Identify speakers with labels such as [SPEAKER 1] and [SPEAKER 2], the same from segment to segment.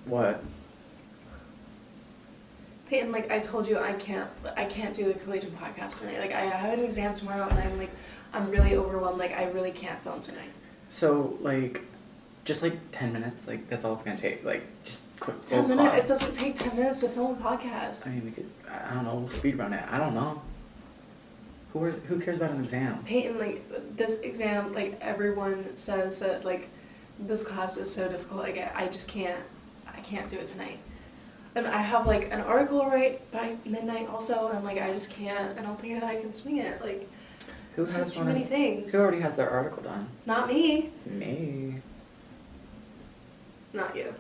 [SPEAKER 1] What?
[SPEAKER 2] Peyton, like, I told you I can't do the Collegian podcast tonight. Like, I have an exam tomorrow, and I'm really overwhelmed. Like, I really can't film tonight.
[SPEAKER 1] So, like, just, like, 10 minutes? Like, that's all it's gonna take? Like, just quick...
[SPEAKER 2] 10 minutes? It doesn't take 10 minutes to film a podcast.
[SPEAKER 1] I mean, we could, I don't know, we'll speed run it. I don't know. Who cares about an exam?
[SPEAKER 2] Peyton, like, this exam, like, everyone says that, like, this class is so difficult. Like, I just can't do it tonight. And I have, like, an article to write by midnight also, and, like, I just can't, I don't think that I can swing it. Like, it's just too many things.
[SPEAKER 1] Who already has their article done?
[SPEAKER 2] Not me.
[SPEAKER 1] Me.
[SPEAKER 2] Not you.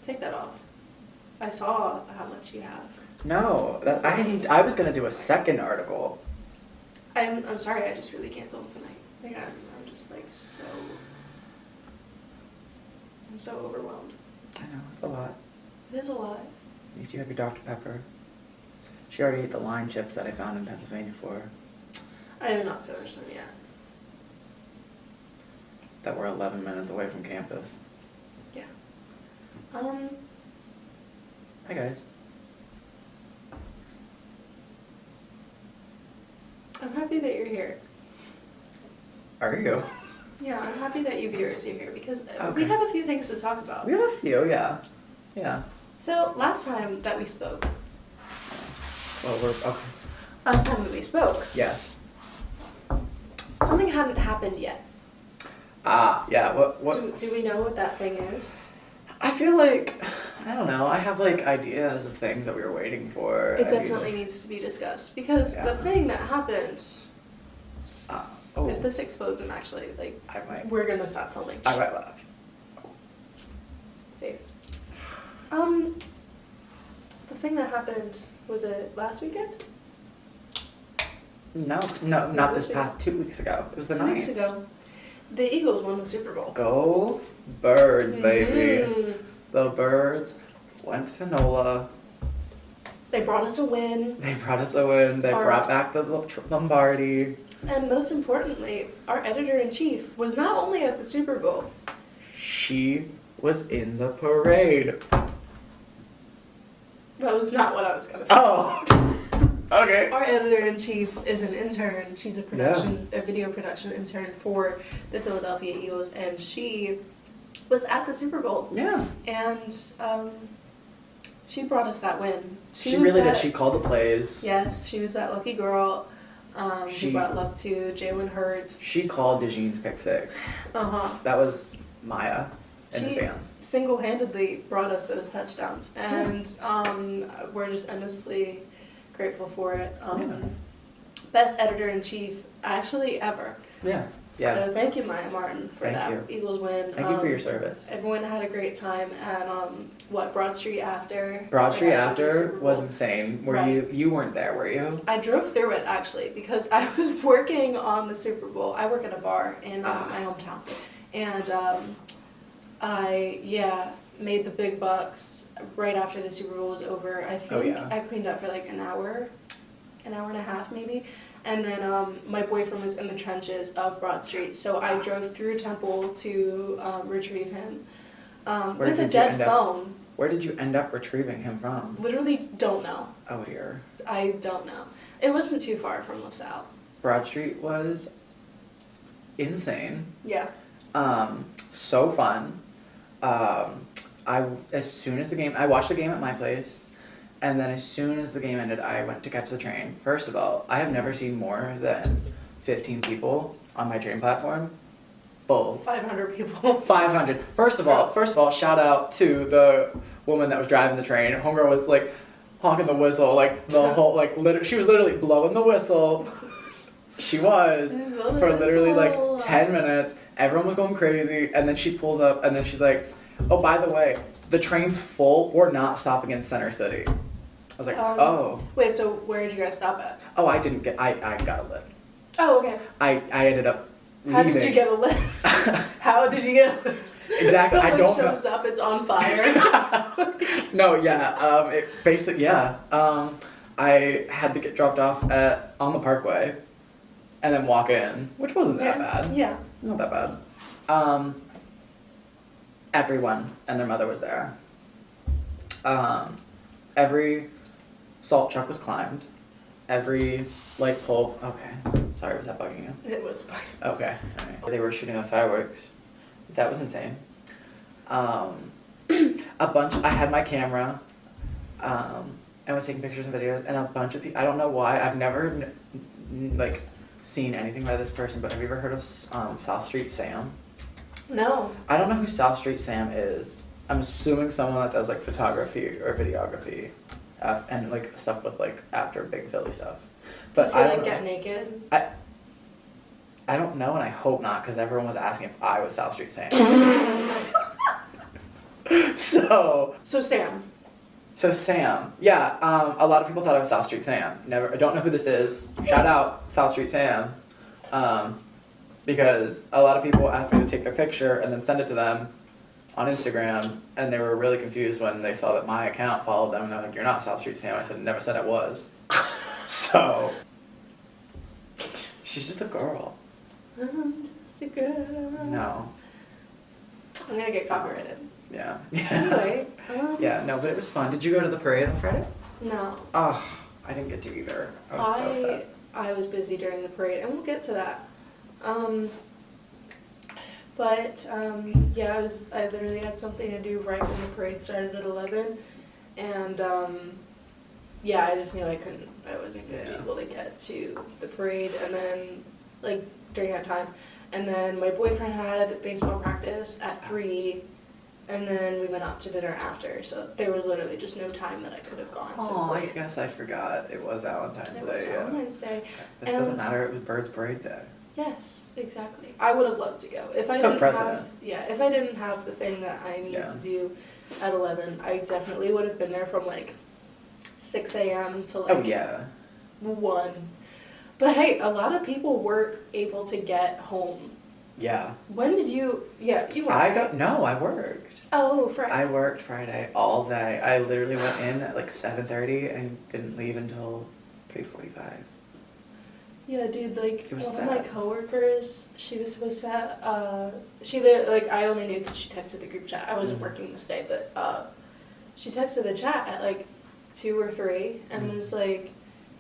[SPEAKER 2] Take that off. I saw how much you have.
[SPEAKER 1] No, I was gonna do a second article.
[SPEAKER 2] I'm sorry, I just really can't film tonight. Like, I'm just, like, I'm so overwhelmed.
[SPEAKER 1] I know, it's a lot.
[SPEAKER 2] It is a lot.
[SPEAKER 1] At least you have your Dr. Pepper. She already ate the lime chips that I found in Pennsylvania for her.
[SPEAKER 2] I did not finish them yet.
[SPEAKER 1] That were 11 minutes away from campus.
[SPEAKER 2] Yeah.
[SPEAKER 1] Hi guys.
[SPEAKER 2] I'm happy that you're here.
[SPEAKER 1] Are you?
[SPEAKER 2] Yeah, I'm happy that you viewers are here because
[SPEAKER 1] Okay.
[SPEAKER 2] we have a few things to talk about.
[SPEAKER 1] We have a few, yeah. Yeah.
[SPEAKER 2] So, last time that we spoke.
[SPEAKER 1] Well, okay.
[SPEAKER 2] Last time that we spoke.
[SPEAKER 1] Yes.
[SPEAKER 2] Something hadn't happened yet.
[SPEAKER 1] Ah, yeah. What?
[SPEAKER 2] Do we know what that thing is?
[SPEAKER 1] I feel like, I don't know, I have like ideas of things that we were waiting for.
[SPEAKER 2] It definitely needs to be discussed because the thing that happened. If this explodes, and actually, like, we're gonna stop filming.
[SPEAKER 1] I might laugh.
[SPEAKER 2] Safe. The thing that happened, was it last weekend?
[SPEAKER 1] No, not this past 2 weeks ago. It was the
[SPEAKER 2] 2 weeks ago. The Eagles won the Super Bowl.
[SPEAKER 1] Go Birds, baby.
[SPEAKER 2] Mm-hmm.
[SPEAKER 1] The Birds went to NOLA.
[SPEAKER 2] They brought us a win.
[SPEAKER 1] They brought back the Lombardi.
[SPEAKER 2] And most importantly, our editor-in-chief was not only at the Super Bowl.
[SPEAKER 1] She was in the parade.
[SPEAKER 2] That was not what I was gonna say.
[SPEAKER 1] Oh, okay.
[SPEAKER 2] Our editor-in-chief is an intern. She's a video production intern for the Philadelphia Eagles, and she was at the Super Bowl.
[SPEAKER 1] Yeah.
[SPEAKER 2] And she brought us that win.
[SPEAKER 1] She really did. She called the plays.
[SPEAKER 2] Yes, she was that lucky girl. She brought luck to Jalen Hurts.
[SPEAKER 1] She called DeJean's pick six. That was Maya in the stands.
[SPEAKER 2] Single-handedly brought us those touchdowns, and we're just endlessly grateful for it. Best editor-in-chief actually ever.
[SPEAKER 1] Yeah. Yeah.
[SPEAKER 2] So thank you, Maya Martin, for that Eagles win.
[SPEAKER 1] Thank you for your service.
[SPEAKER 2] Everyone had a great time at Broad Street After.
[SPEAKER 1] Broad Street After was insane. You weren't there, were you?
[SPEAKER 2] I drove through it actually because I was working on the Super Bowl. I work at a bar in my hometown, and I made the big bucks right after the Super Bowl was over. I think I cleaned up for like an hour and a half maybe. And then my boyfriend was in the trenches of Broad Street, so I drove through Temple to retrieve him with a dead phone.
[SPEAKER 1] Where did you end up retrieving him from?
[SPEAKER 2] Literally don't know.
[SPEAKER 1] Oh dear.
[SPEAKER 2] I don't know. It wasn't too far from LaSalle.
[SPEAKER 1] Broad Street was insane.
[SPEAKER 2] Yeah.
[SPEAKER 1] So fun. As soon as I watched the game at my place. And then as soon as the game ended, I went to catch the train. First of all, I have never seen more than 15 people on my train platform. Full. 500
[SPEAKER 2] people.
[SPEAKER 1] 500. First of all, shout out to the woman that was driving the train. Homegirl was like honking the whistle, like the whole, she was literally blowing the whistle. She was for literally like 10 minutes. Everyone was going crazy, and then she pulls up, and then she's like, "Oh, by the way, the train's full. We're not stopping in Center City." I was like, oh.
[SPEAKER 2] Wait, so where did you guys stop at?
[SPEAKER 1] Oh, I didn't get, I got a lift.
[SPEAKER 2] Oh, okay.
[SPEAKER 1] I ended up leaving.
[SPEAKER 2] How did you get a lift? How did you get a lift?
[SPEAKER 1] Exactly, I don't know.
[SPEAKER 2] Shows up, it's on fire.
[SPEAKER 1] No, I had to get dropped off on the Parkway and then walk in, which wasn't that bad.
[SPEAKER 2] Yeah.
[SPEAKER 1] Not that bad. Everyone and their mother was there. Every salt truck was climbed. Every light pole. Okay. Sorry, was that bugging you?
[SPEAKER 2] It was bugging.
[SPEAKER 1] Okay. Alright. They were shooting off fireworks. That was insane. A bunch. I had my camera. And was taking pictures and videos, and a bunch of people. I don't know why. I've never like seen anything by this person, but have you ever heard of South Street Sam?
[SPEAKER 2] No.
[SPEAKER 1] I don't know who South Street Sam is. I'm assuming someone that does like photography or videography, and like stuff with like after big Philly stuff.
[SPEAKER 2] But does he like get naked?
[SPEAKER 1] I don't know, and I hope not, because everyone was asking if I was South Street Sam. So
[SPEAKER 2] Sam.
[SPEAKER 1] So Sam, yeah, a lot of people thought I was South Street Sam. I don't know who this is. Shout out South Street Sam, because a lot of people asked me to take their picture and then send it to them on Instagram, and they were really confused when they saw that my account followed them, and they're like, "You're not South Street Sam." I said, "Never said I was." So she's just a girl.
[SPEAKER 2] I'm just a girl.
[SPEAKER 1] No.
[SPEAKER 2] I'm gonna get copyrighted.
[SPEAKER 1] Yeah.
[SPEAKER 2] Anyway.
[SPEAKER 1] Yeah, no, but it was fun. Did you go to the parade on Friday?
[SPEAKER 2] No.
[SPEAKER 1] Oh, I didn't get to either. I was so upset.
[SPEAKER 2] I was busy during the parade, and we'll get to that. Yeah, I literally had something to do right when the parade started at 11, and yeah, I just knew I wasn't going to be able to get to the parade, and then like during that time, and then my boyfriend had baseball practice at 3. And then we went out to dinner after, so there was literally just no time that I could have gone.
[SPEAKER 1] Oh, I guess I forgot. It was Valentine's Day.
[SPEAKER 2] It was Valentine's Day.
[SPEAKER 1] It doesn't matter. It was Bird's Parade Day.
[SPEAKER 2] Yes, exactly. I would have loved to go if I didn't have the thing that I needed to do at 11. I definitely would have been there from like 6 a.m. to like 1. But hey, a lot of people were able to get home.
[SPEAKER 1] Yeah.
[SPEAKER 2] When did you? Yeah, you went.
[SPEAKER 1] I worked.
[SPEAKER 2] Oh, Friday.
[SPEAKER 1] I worked Friday all day. I literally went in at like 7:30 and didn't leave until 3:45.
[SPEAKER 2] Yeah, dude. Like
[SPEAKER 1] one
[SPEAKER 2] of my coworkers, she was supposed to have. I only knew because she texted the group chat. I wasn't working this day, but she texted the chat at like 2 or 3 and was like,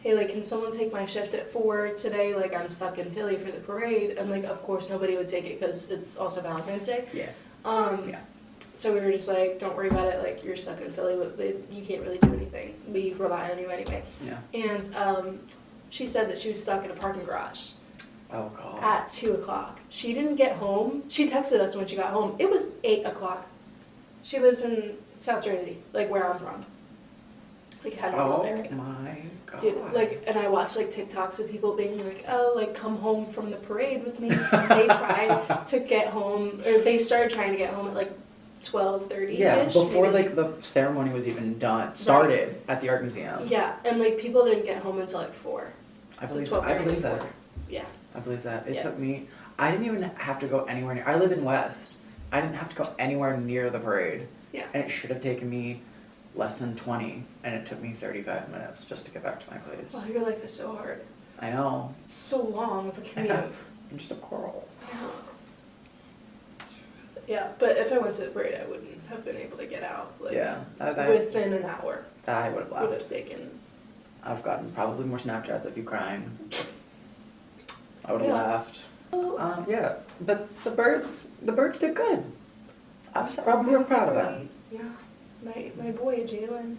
[SPEAKER 2] "Hey, like, can someone take my shift at 4 today? Like, I'm stuck in Philly for the parade." And, like, of course, nobody would take it because it's also Valentine's Day.
[SPEAKER 1] Yeah.
[SPEAKER 2] So we were just like, "Don't worry about it. Like, you're stuck in Philly, but you can't really do anything. We rely on you anyway."
[SPEAKER 1] Yeah.
[SPEAKER 2] And she said that she was stuck in a parking garage.
[SPEAKER 1] Oh, God.
[SPEAKER 2] At 2 o'clock. She didn't get home. She texted us when she got home. It was 8 o'clock. She lives in South Jersey, like where I'm from. Like, Haddonfield area.
[SPEAKER 1] Oh, my God.
[SPEAKER 2] Dude, like, and I watched, like, TikToks of people being like, "Oh, like, come home from the parade with me." They tried to get home, or they started trying to get home at, like, 12:30-ish.
[SPEAKER 1] Yeah, before,
[SPEAKER 2] maybe.
[SPEAKER 1] like, the ceremony was even started at the Art Museum.
[SPEAKER 2] Yeah, and, like, people didn't get home until, like, 4.
[SPEAKER 1] I believe that.
[SPEAKER 2] Yeah.
[SPEAKER 1] I believe that. It took me... I didn't even have to go anywhere near... I live in West. I didn't have to go anywhere near the parade.
[SPEAKER 2] Yeah.
[SPEAKER 1] And it should have taken me less than 20, and it took me 35 minutes just to get back to my place.
[SPEAKER 2] Wow, your life is so hard.
[SPEAKER 1] I know.
[SPEAKER 2] It's so long of a commute.
[SPEAKER 1] I'm just a girl.
[SPEAKER 2] Yeah, but if I went to the parade, I wouldn't have been able to get out. Like, within an hour.
[SPEAKER 1] I would have laughed.
[SPEAKER 2] Would have taken.
[SPEAKER 1] I've gotten probably more Snapchats of you crying. I would have laughed. Yeah, but the birds did good. I'm real proud of them.
[SPEAKER 2] Yeah, my boy Jalen.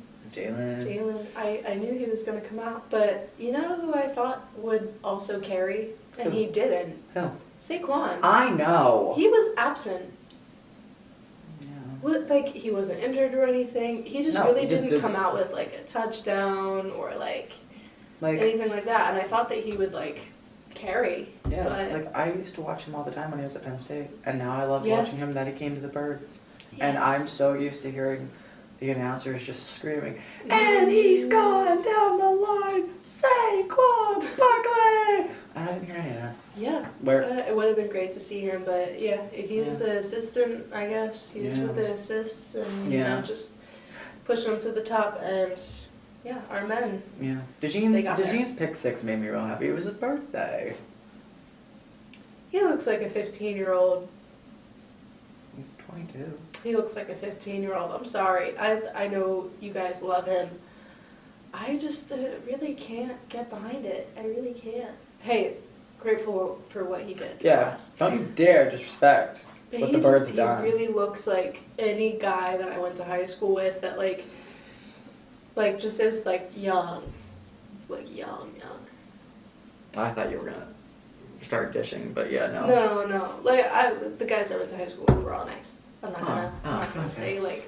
[SPEAKER 2] I knew he was going to come out, but you know who I thought would also carry, and he didn't.
[SPEAKER 1] Who?
[SPEAKER 2] Saquon.
[SPEAKER 1] I know.
[SPEAKER 2] He was absent.
[SPEAKER 1] Yeah.
[SPEAKER 2] Like, he wasn't injured or anything. He just didn't come out with like a touchdown or like anything like that. And I thought that he would like carry.
[SPEAKER 1] Yeah,
[SPEAKER 2] but
[SPEAKER 1] like I used to watch him all the time when he was at Penn State, and now I love watching him that he came to the Birds. Yes. And I'm so used to hearing the announcers just screaming, "And he's gone down the line, Saquon Barkley!" I didn't hear any of that.
[SPEAKER 2] Yeah,
[SPEAKER 1] Where
[SPEAKER 2] it would have been great to see him, but yeah, he was an assistant, I guess. He was with the assists and you know, just pushing him to the top, and yeah, our men.
[SPEAKER 1] Yeah, DeJean's pick 6 made me real happy. It was his birthday.
[SPEAKER 2] He looks like a 15-year-old.
[SPEAKER 1] He's 22.
[SPEAKER 2] He looks like a 15-year-old. I'm sorry. I know you guys love him. I just really can't get behind it. I really can't. Hey, grateful for what he did for us.
[SPEAKER 1] Don't you dare disrespect what the birds have done.
[SPEAKER 2] He really looks like any guy that I went to high school with that like just is like young. Like young.
[SPEAKER 1] I thought you were gonna start dishing, but yeah, no.
[SPEAKER 2] No. Like the guys I went to high school with were all nice. I'm not gonna say like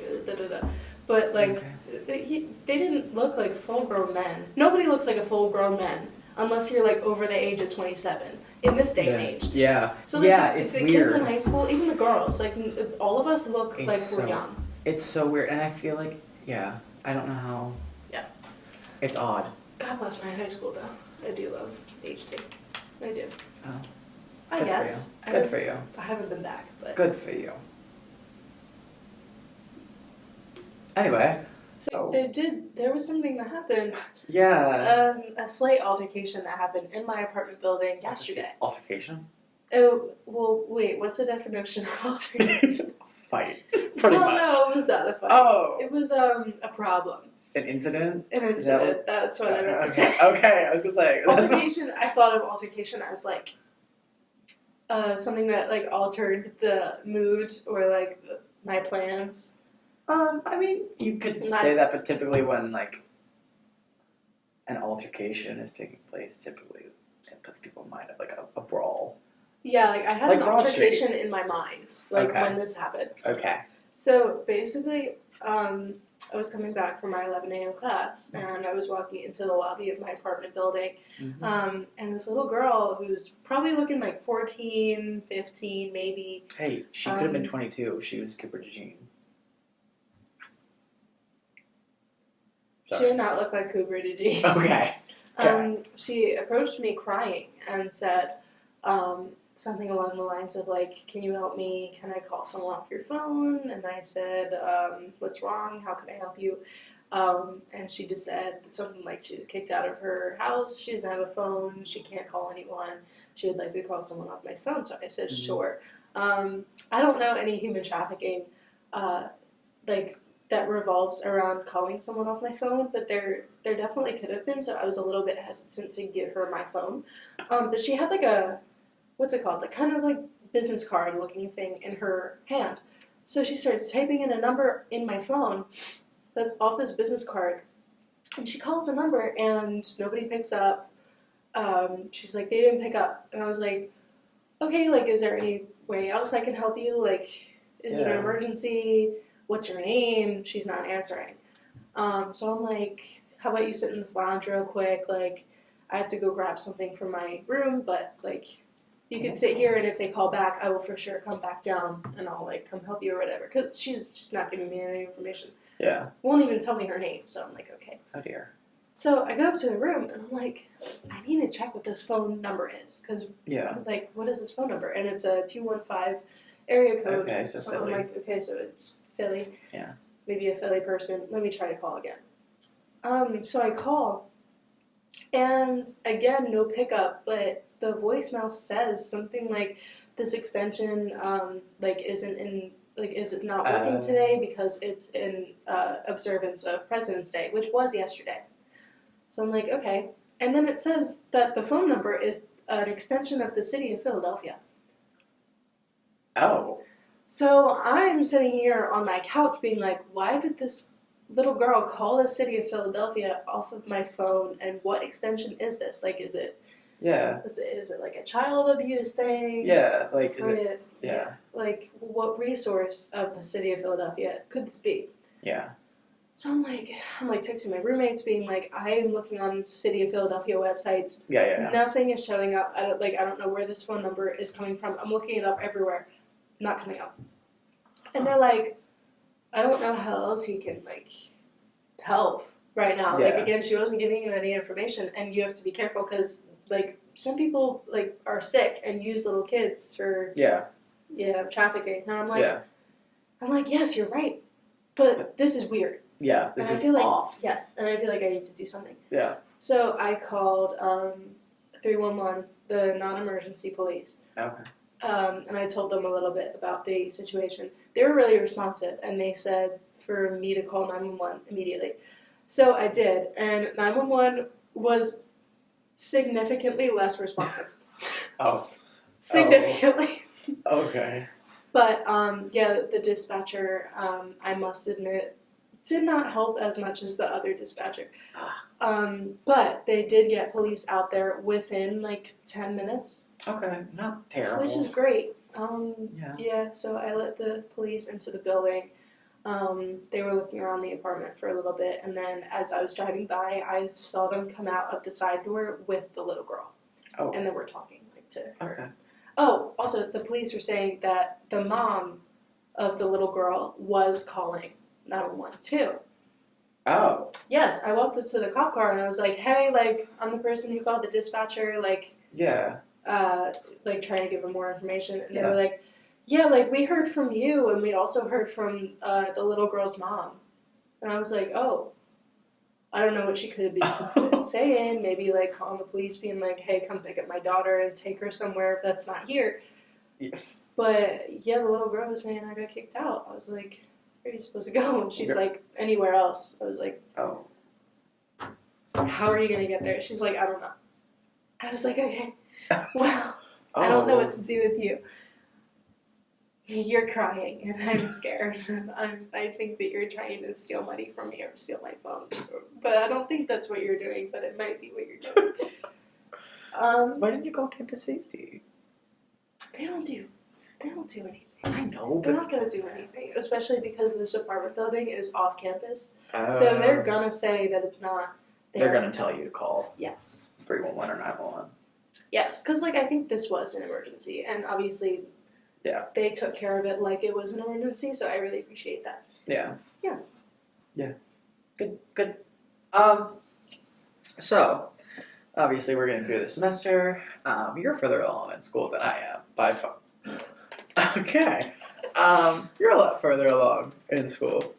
[SPEAKER 2] but like they didn't look like full-grown men. Nobody looks like a full-grown man unless you're like over the age of 27 in this day and age.
[SPEAKER 1] Yeah.
[SPEAKER 2] So like,
[SPEAKER 1] it's
[SPEAKER 2] the
[SPEAKER 1] weird.
[SPEAKER 2] kids in high school, even the girls, like all of us look like we're young.
[SPEAKER 1] It's so weird, and I feel like I don't know how.
[SPEAKER 2] Yeah.
[SPEAKER 1] It's odd.
[SPEAKER 2] God bless my high school though. I do love HD. I do.
[SPEAKER 1] Oh.
[SPEAKER 2] I guess.
[SPEAKER 1] Good for you.
[SPEAKER 2] I haven't been back, but.
[SPEAKER 1] Good for you. Anyway.
[SPEAKER 2] So there was something that happened.
[SPEAKER 1] Yeah.
[SPEAKER 2] A slight altercation that happened in my apartment building yesterday.
[SPEAKER 1] Altercation?
[SPEAKER 2] Oh, well, wait, what's the definition of altercation?
[SPEAKER 1] Fight. Pretty much.
[SPEAKER 2] No, it was not a fight.
[SPEAKER 1] Oh.
[SPEAKER 2] It was a problem.
[SPEAKER 1] An incident?
[SPEAKER 2] An incident. That's what I meant to say.
[SPEAKER 1] Okay, I was gonna say.
[SPEAKER 2] Altercation, I thought of altercation as like something that like altered the mood or like my plans.
[SPEAKER 1] I mean, you could say that, but typically when like an altercation is taking place, typically it puts people in mind of like a brawl.
[SPEAKER 2] Yeah, like I had
[SPEAKER 1] like
[SPEAKER 2] an altercation in my mind, like when this happened.
[SPEAKER 1] Okay.
[SPEAKER 2] So basically, I was coming back from my 11 a.m. class, and I was walking into the lobby of my apartment building, and this little girl who's probably looking like 14, 15, maybe.
[SPEAKER 1] Hey, she could have been 22 if she was Cooper DeJean.
[SPEAKER 2] She did not look like Cooper DeJean.
[SPEAKER 1] Okay.
[SPEAKER 2] She approached me crying and said something along the lines of like, "Can you help me? Can I call someone off your phone?" And I said, "What's wrong? How can I help you?" And she just said something like she was kicked out of her house. She doesn't have a phone. She can't call anyone. She would like to call someone off my phone. So I said, "Sure." I don't know any human trafficking, like that revolves around calling someone off my phone, but there definitely could have been. So I was a little bit hesitant to give her my phone. But she had like a, what's it called? Like kind of like business card looking thing in her hand. So she starts typing in a number in my phone that's off this business card. And she calls the number and nobody picks up. She's like, they didn't pick up. And I was like, okay, like, is there any way else I can help you? Like, is it an emergency? What's your name? She's not answering. So I'm like, how about you sit in this lounge real quick? Like, I have to go grab something from my room, but like, you can sit here, and if they call back, I will for sure come back down, and I'll like come help you or whatever. Because she's just not giving me any information.
[SPEAKER 1] Yeah.
[SPEAKER 2] Won't even tell me her name. So I'm like, okay.
[SPEAKER 1] Oh dear.
[SPEAKER 2] So I go up to the room, and I'm like, I need to check what this phone number is, because like, what is this phone number? And it's a 215 area code.
[SPEAKER 1] Okay, so Philly.
[SPEAKER 2] I'm like, okay, so it's Philly.
[SPEAKER 1] Yeah.
[SPEAKER 2] Maybe a Philly person. Let me try to call again. So I call, and again, no pickup, but the voicemail says something like, this extension, like, isn't in, like, is it not working today because it's in observance of President's Day, which was yesterday. So I'm like, okay. And then it says that the phone number is an extension of the city of Philadelphia.
[SPEAKER 1] Oh.
[SPEAKER 2] So I'm sitting here on my couch being like, why did this little girl call the city of Philadelphia off of my phone, and what extension is this? Like, is it like a child abuse thing?
[SPEAKER 1] Yeah, like, is
[SPEAKER 2] it? Yeah. Like, what resource of the city of Philadelphia could this be?
[SPEAKER 1] Yeah.
[SPEAKER 2] So I'm like texting my roommates, being like, I'm looking on City of Philadelphia websites.
[SPEAKER 1] Yeah.
[SPEAKER 2] Nothing is showing up. I don't know where this phone number is coming from. I'm looking it up everywhere, not coming up. And they're like, I don't know how else you can like help right now.
[SPEAKER 1] Yeah.
[SPEAKER 2] Like, again, she wasn't giving you any information, and you have to be careful because like some people like are sick and use little kids for trafficking. And I'm like, yes, you're right, but this is weird.
[SPEAKER 1] Yeah, this is off.
[SPEAKER 2] Yes, and I feel like I need to do something.
[SPEAKER 1] Yeah.
[SPEAKER 2] So I called 311, the non-emergency police.
[SPEAKER 1] Okay.
[SPEAKER 2] and I told them a little bit about the situation. They were really responsive, and they said for me to call 911 immediately. So I did, and 911 was significantly less responsive.
[SPEAKER 1] Oh.
[SPEAKER 2] Significantly.
[SPEAKER 1] Oh. Okay.
[SPEAKER 2] But, yeah, the dispatcher, I must admit, did not help as much as the other dispatcher. But they did get police out there within, 10 minutes.
[SPEAKER 1] Okay, not terrible.
[SPEAKER 2] Which is great.
[SPEAKER 1] Yeah,
[SPEAKER 2] so I let the police into the building. They were looking around the apartment for a little bit, and then as I was driving by, I saw them come out of the side door with the little girl.
[SPEAKER 1] Oh.
[SPEAKER 2] And they were talking to her.
[SPEAKER 1] Okay.
[SPEAKER 2] Oh, also, the police were saying that the mom of the little girl was calling 911 too.
[SPEAKER 1] Oh.
[SPEAKER 2] Yes, I walked up to the cop car and I was like, hey, I'm the person who called the dispatcher,
[SPEAKER 1] Yeah.
[SPEAKER 2] Trying to give them more information. And they were like, yeah, we heard from you and we also heard from the little girl's mom. And I was like, oh, I don't know what she could have been saying. Maybe, calling the police, being like, hey, come pick up my daughter and take her somewhere that's not here.
[SPEAKER 1] Yeah.
[SPEAKER 2] But, yeah, the little girl was saying I got kicked out. I was like, where are you supposed to go? And she's like, anywhere else. I was like,
[SPEAKER 1] oh.
[SPEAKER 2] How are you going to get there? She's like, I don't know. I was like, okay, well, I don't know what to do with you. You're crying, and I'm scared. I think that you're trying to steal money from me or steal my phone. But I don't think that's what you're doing, but it might be what you're doing.
[SPEAKER 1] Why didn't you call campus safety?
[SPEAKER 2] They don't do anything.
[SPEAKER 1] I know,
[SPEAKER 2] They're not going to do anything, especially because this apartment building is off campus.
[SPEAKER 1] So
[SPEAKER 2] So they're going to say that it's not.
[SPEAKER 1] They're going to tell you to call.
[SPEAKER 2] Yes.
[SPEAKER 1] 311 or 911.
[SPEAKER 2] Yes, because I think this was an emergency, and obviously.
[SPEAKER 1] Yeah.
[SPEAKER 2] They took care of it like it was an emergency, so I really appreciate that.
[SPEAKER 1] Yeah.
[SPEAKER 2] Yeah.
[SPEAKER 1] Yeah. Good. So, obviously we're getting through the semester. You're further along in school than I am, by far. Okay. You're a lot further along in school.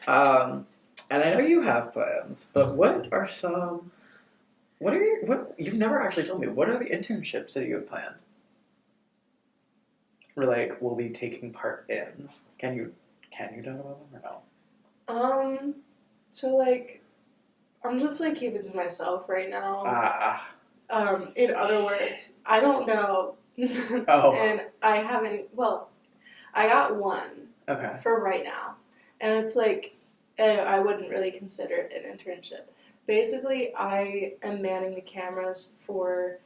[SPEAKER 1] And I know you have plans, but you've never actually told me, what are the internships that you have planned? Or will be taking part in. Can you talk about them or no?
[SPEAKER 2] So I'm just keeping to myself right now. In other words, I don't know.
[SPEAKER 1] Oh.
[SPEAKER 2] And I haven't, I got one.
[SPEAKER 1] Okay.
[SPEAKER 2] For right now. And it's I wouldn't really consider it an internship. Basically, I am manning the cameras for,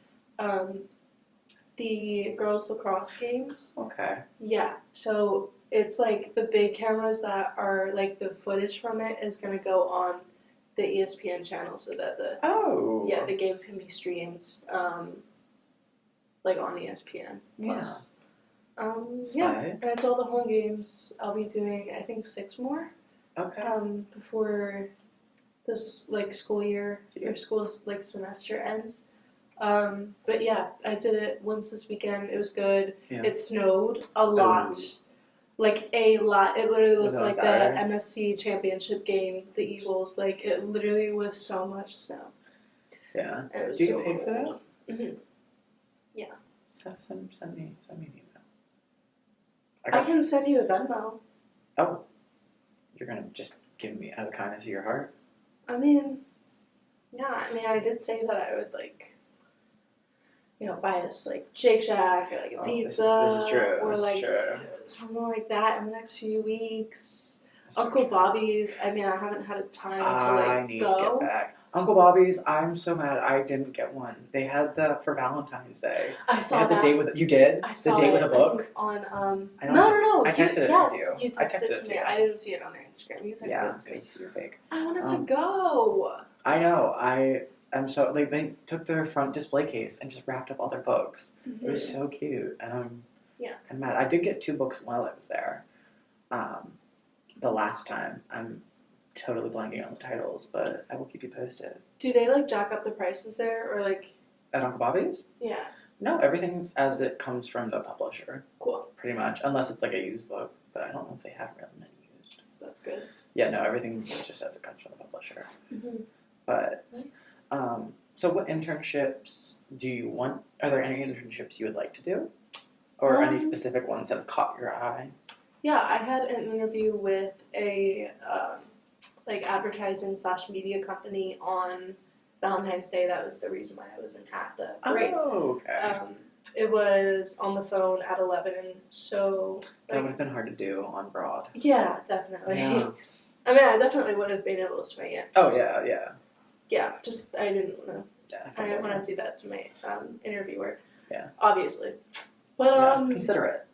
[SPEAKER 2] the girls' lacrosse games.
[SPEAKER 1] Okay.
[SPEAKER 2] Yeah, so it's the big cameras that are the footage from it is going to go on the ESPN channel so that the games can be streamed on ESPN Plus. And it's all the home games. I'll be doing I think 6 more.
[SPEAKER 1] Okay.
[SPEAKER 2] Before this school year or school semester ends. But yeah, I did it once this weekend. It was good.
[SPEAKER 1] Yeah.
[SPEAKER 2] It snowed a lot. A lot. It literally looked like the
[SPEAKER 1] Saturday?
[SPEAKER 2] NFC championship game, the Eagles. It literally was so much snow.
[SPEAKER 1] Yeah.
[SPEAKER 2] And it was
[SPEAKER 1] Do you
[SPEAKER 2] so
[SPEAKER 1] pay for that?
[SPEAKER 2] cold. Mm-hmm. Yeah.
[SPEAKER 1] So send me an email.
[SPEAKER 2] I can send you a Venmo.
[SPEAKER 1] Oh. You're going to just give me out of the kindness of your heart?
[SPEAKER 2] I mean, yeah. I did say that I would buy us Shake Shack or a pizza.
[SPEAKER 1] This is true.
[SPEAKER 2] Or
[SPEAKER 1] this is true.
[SPEAKER 2] something like that in the next few weeks. Uncle Bobby's. I haven't had a time to
[SPEAKER 1] I need
[SPEAKER 2] go.
[SPEAKER 1] to get back. Uncle Bobby's, I'm so mad I didn't get one. They had that for Valentine's Day.
[SPEAKER 2] I saw
[SPEAKER 1] they had
[SPEAKER 2] that.
[SPEAKER 1] The date with you did?
[SPEAKER 2] I saw
[SPEAKER 1] the date
[SPEAKER 2] it,
[SPEAKER 1] with a book?
[SPEAKER 2] I think on
[SPEAKER 1] No. I texted it
[SPEAKER 2] yes,
[SPEAKER 1] to you.
[SPEAKER 2] you texted it to me.
[SPEAKER 1] You.
[SPEAKER 2] I didn't see it on their Instagram. You texted it to me.
[SPEAKER 1] You're fake.
[SPEAKER 2] I wanted to go.
[SPEAKER 1] I know. I'm so they took their front display case and just wrapped up all their books.
[SPEAKER 2] Mm-hmm.
[SPEAKER 1] It was so cute, and I'm
[SPEAKER 2] kind
[SPEAKER 1] of mad. I did get 2 books while I was there. The last time, I'm totally blanking on the titles, but I will keep you posted.
[SPEAKER 2] Do they jack up the prices there or
[SPEAKER 1] at Uncle Bobby's?
[SPEAKER 2] Yeah.
[SPEAKER 1] No, everything's as it comes from the publisher.
[SPEAKER 2] Cool.
[SPEAKER 1] Pretty much, unless it's a used book, but I don't know if they have really many used.
[SPEAKER 2] That's good.
[SPEAKER 1] Yeah, no, everything just as it comes from the publisher.
[SPEAKER 2] Mm-hmm.
[SPEAKER 1] But,
[SPEAKER 2] nice.
[SPEAKER 1] So what internships do you want? Are there any internships you would like to do? Or any specific ones that have caught your eye?
[SPEAKER 2] Yeah, I had an interview with a advertising / media company on Valentine's Day. That was the reason why I wasn't at the break.
[SPEAKER 1] Oh, okay.
[SPEAKER 2] It was on the phone at 11, so...
[SPEAKER 1] That would have been hard to do on Broad.
[SPEAKER 2] Yeah, definitely.
[SPEAKER 1] Yeah.
[SPEAKER 2] I mean, I definitely would have been able to swing it.
[SPEAKER 1] Oh, yeah.
[SPEAKER 2] Yeah, just I didn't want to...
[SPEAKER 1] Yeah,
[SPEAKER 2] I didn't want to do that to my interviewer.
[SPEAKER 1] Yeah.
[SPEAKER 2] Obviously. But,
[SPEAKER 1] consider it.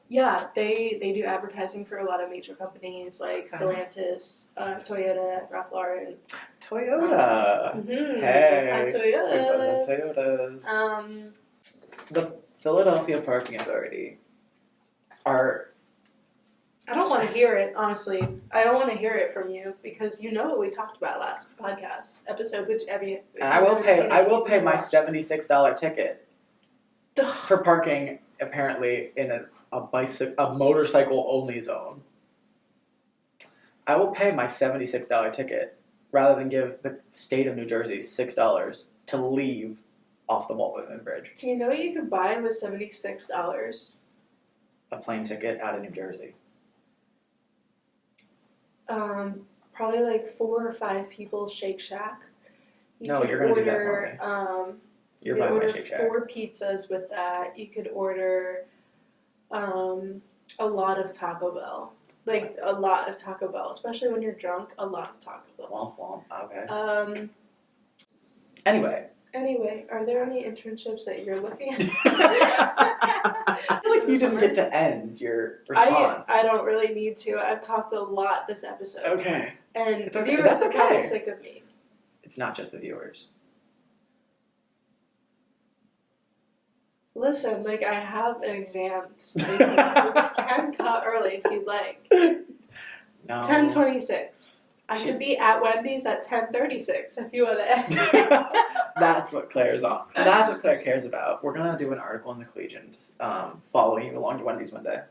[SPEAKER 2] Yeah, they do advertising for a lot of major companies like Stellantis, Toyota, Ralph Lauren.
[SPEAKER 1] Toyota.
[SPEAKER 2] Hey, Toyota.
[SPEAKER 1] Toyotas. The Philadelphia Parking Authority are.
[SPEAKER 2] I don't want to hear it, honestly. I don't want to hear it from you because you know what we talked about last podcast episode, which
[SPEAKER 1] I will pay my $76 ticket for parking. Apparently, in a motorcycle only zone. I will pay my $76 ticket rather than give the state of New Jersey $6 to leave off the Walt Whitman Bridge.
[SPEAKER 2] Do you know what you could buy with $76?
[SPEAKER 1] A plane ticket out of New Jersey.
[SPEAKER 2] Probably like 4 or 5 people Shake Shack.
[SPEAKER 1] You're gonna do that for me.
[SPEAKER 2] You could order 4 pizzas with that. You could order a lot of Taco Bell. Like, a lot of Taco Bell. Especially when you're drunk, a lot of Taco Bell.
[SPEAKER 1] Womp womp. Okay.
[SPEAKER 2] Anyway, are there any internships that you're looking at?
[SPEAKER 1] I feel like you didn't get to end your response.
[SPEAKER 2] I don't really need to. I've talked a lot this episode.
[SPEAKER 1] Okay.
[SPEAKER 2] And
[SPEAKER 1] it's okay.
[SPEAKER 2] viewers are probably sick of me.
[SPEAKER 1] It's not just the viewers.
[SPEAKER 2] Listen, like, I have an exam to study for, so we can cut early if you'd like.
[SPEAKER 1] No.
[SPEAKER 2] 10:26. I should be at Wendy's at 10:36 if you want to.
[SPEAKER 1] That's what Claire's on. That's what Claire cares about. We're gonna do an article in the Collegian, following you along to Wendy's one day.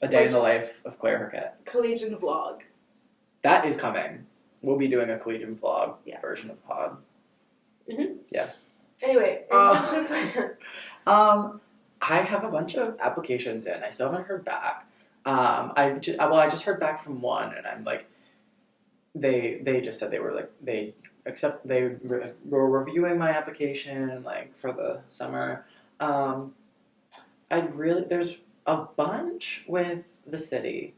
[SPEAKER 1] A day in the life of Claire Herquette.
[SPEAKER 2] Collegian vlog.
[SPEAKER 1] That is coming. We'll be doing a Collegian vlog version of the pod.
[SPEAKER 2] Mm-hmm.
[SPEAKER 1] Yeah.
[SPEAKER 2] Anyway, internship plan.
[SPEAKER 1] I have a bunch of applications in. I still haven't heard back. I just heard back from one, and I'm like, they just said they were reviewing my application like for the summer. There's a bunch with the city,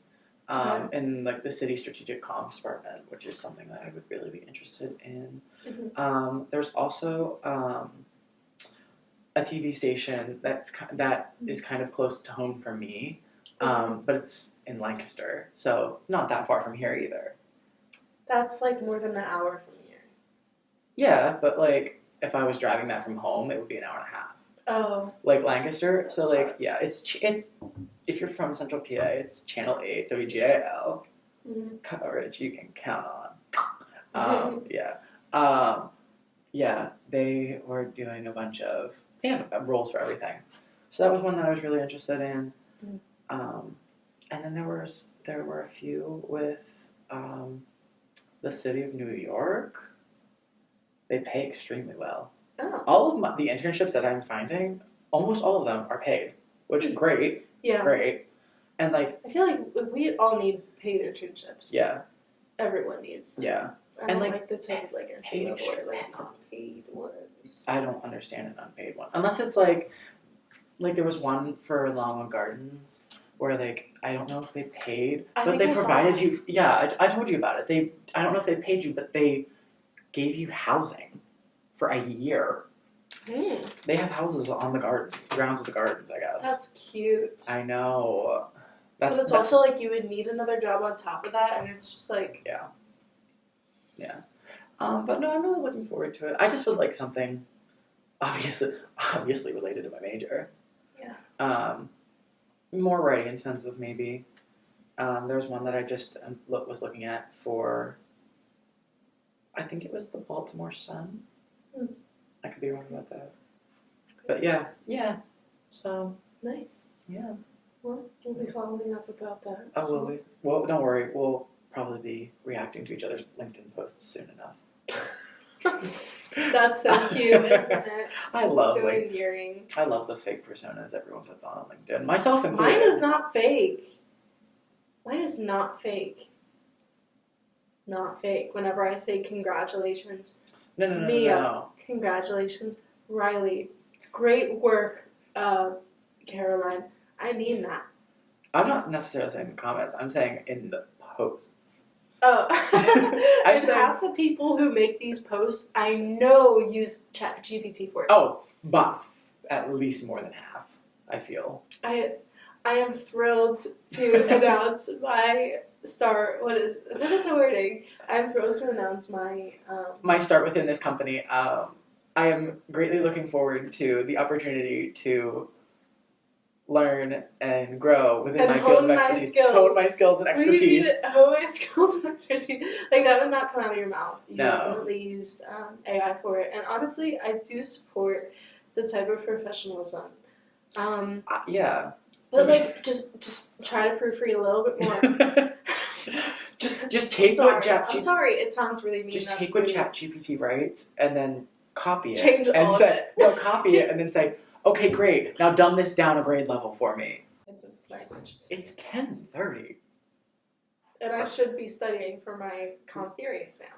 [SPEAKER 1] in like the city strategic comms department, which is something that I would really be interested in. Mm-hmm. There's also a TV station that is kind of close to home for me. But it's in Lancaster, so not that far from here either.
[SPEAKER 2] That's like more than an hour from here.
[SPEAKER 1] Yeah, but like if I was driving that from home, it would be an hour and a half.
[SPEAKER 2] Oh.
[SPEAKER 1] Like Lancaster,
[SPEAKER 2] that
[SPEAKER 1] so
[SPEAKER 2] sucks.
[SPEAKER 1] like yeah, it's if you're from Central PA, it's Channel 8 WGAL coverage you can count on. Yeah, they were doing a bunch of they have roles for everything, so that was one that I was really interested in. And then there were a few with the city of New York. They pay extremely well.
[SPEAKER 2] Oh.
[SPEAKER 1] All of the internships that I'm finding, almost all of them are paid, which is great.
[SPEAKER 2] Yeah.
[SPEAKER 1] Great. And like
[SPEAKER 2] I feel like we all need paid internships.
[SPEAKER 1] Yeah.
[SPEAKER 2] Everyone needs them.
[SPEAKER 1] Yeah.
[SPEAKER 2] I don't like the type of like entry level or like non-paid ones.
[SPEAKER 1] I don't understand an unpaid one unless it's like there was one for Longwood Gardens. Where I don't know if they paid, but they provided you. Yeah, I told you about it. I don't know if they paid you, but they gave you housing for a year. They have houses on the grounds of the gardens, I guess.
[SPEAKER 2] That's cute.
[SPEAKER 1] I know.
[SPEAKER 2] But it's also like you would need another job on top of that, and it's just like
[SPEAKER 1] yeah. But no, I'm really looking forward to it. I just would like something, obviously related to my major.
[SPEAKER 2] Yeah.
[SPEAKER 1] More writing intensive, maybe. There's one that I just was looking at for, I think it was the Baltimore Sun. I could be wrong about that. But yeah. So.
[SPEAKER 2] Nice.
[SPEAKER 1] Yeah.
[SPEAKER 2] Well, we'll be following up about that.
[SPEAKER 1] Oh, will we? Well, don't worry. We'll probably be reacting to each other's LinkedIn posts soon enough.
[SPEAKER 2] That's so cute, isn't it?
[SPEAKER 1] I love
[SPEAKER 2] so endearing.
[SPEAKER 1] I love the fake personas everyone puts on LinkedIn, myself included.
[SPEAKER 2] Mine is not fake. Mine is not fake. Not fake. Whenever I say congratulations,
[SPEAKER 1] No.
[SPEAKER 2] Mia, congratulations, Riley, great work, Caroline. I mean that.
[SPEAKER 1] I'm not necessarily saying in the comments. I'm saying in the posts.
[SPEAKER 2] Oh, there's half the people who make these posts I know use ChatGPT for it.
[SPEAKER 1] Oh, but at least more than half, I feel.
[SPEAKER 2] I am thrilled to announce my start. What is the wording? I'm thrilled to announce my
[SPEAKER 1] my start within this company. I am greatly looking forward to the opportunity to learn and grow within my field of expertise. Hone my skills and expertise.
[SPEAKER 2] Hone my skills and expertise. Like, that would not come out of your mouth. You
[SPEAKER 1] No.
[SPEAKER 2] definitely used AI for it. And honestly, I do support the type of professionalism.
[SPEAKER 1] Yeah.
[SPEAKER 2] But, like, just try to proofread a little bit more.
[SPEAKER 1] just take what ChatGPT.
[SPEAKER 2] I'm sorry, it sounds really mean.
[SPEAKER 1] Just take what ChatGPT writes and then copy it.
[SPEAKER 2] Change
[SPEAKER 1] and
[SPEAKER 2] all
[SPEAKER 1] say,
[SPEAKER 2] of it.
[SPEAKER 1] No, copy it and then say, okay, great. Now dumb this down a grade level for me.
[SPEAKER 2] Language.
[SPEAKER 1] It's 10:30.
[SPEAKER 2] And I should be studying for my comp theory exam.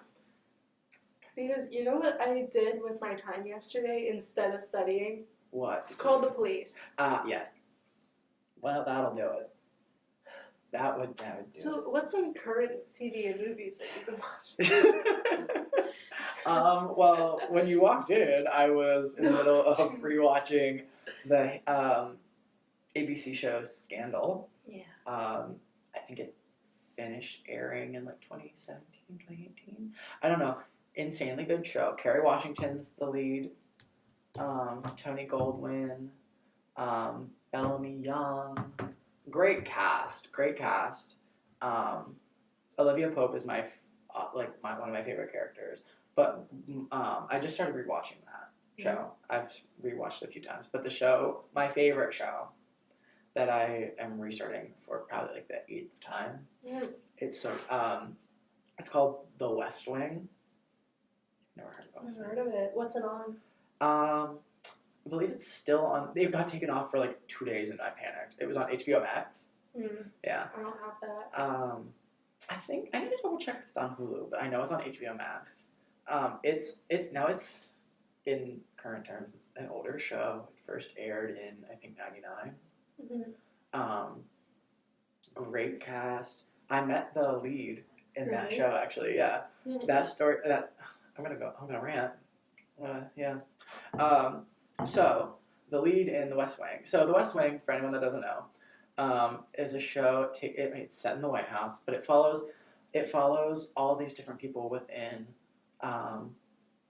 [SPEAKER 2] Because you know what I did with my time yesterday instead of studying?
[SPEAKER 1] What?
[SPEAKER 2] Called the police.
[SPEAKER 1] Yes. Well, that'll do it. That would do
[SPEAKER 2] So, what's some current TV and movies that you've been watching?
[SPEAKER 1] Well, when you walked in, I was in the middle of rewatching the ABC show Scandal.
[SPEAKER 2] Yeah.
[SPEAKER 1] I think it finished airing in like 2017, 2018. I don't know. Insanely good show. Kerry Washington's the lead. Tony Goldwyn. Bellamy Young. Great cast. Olivia Pope is one of my favorite characters. But I just started rewatching that show. I've rewatched it a few times. But the show, my favorite show, that I am restarting for probably like the 8th time.
[SPEAKER 2] Mm.
[SPEAKER 1] It's called The West Wing. Never heard of it.
[SPEAKER 2] I've heard of it. What's it on?
[SPEAKER 1] I believe it's still on. It got taken off for like 2 days and I panicked. It was on HBO Max. Yeah.
[SPEAKER 2] I don't have that.
[SPEAKER 1] I think I need to double check if it's on Hulu, but I know it's on HBO Max. It's in current terms, it's an older show. It first aired in I think 99. Great cast. I met the lead in that show actually. Yeah, that story. I'm gonna rant. Yeah. So the lead in The West Wing. So The West Wing, for anyone that doesn't know, is a show. It's set in the White House, but it follows all these different people within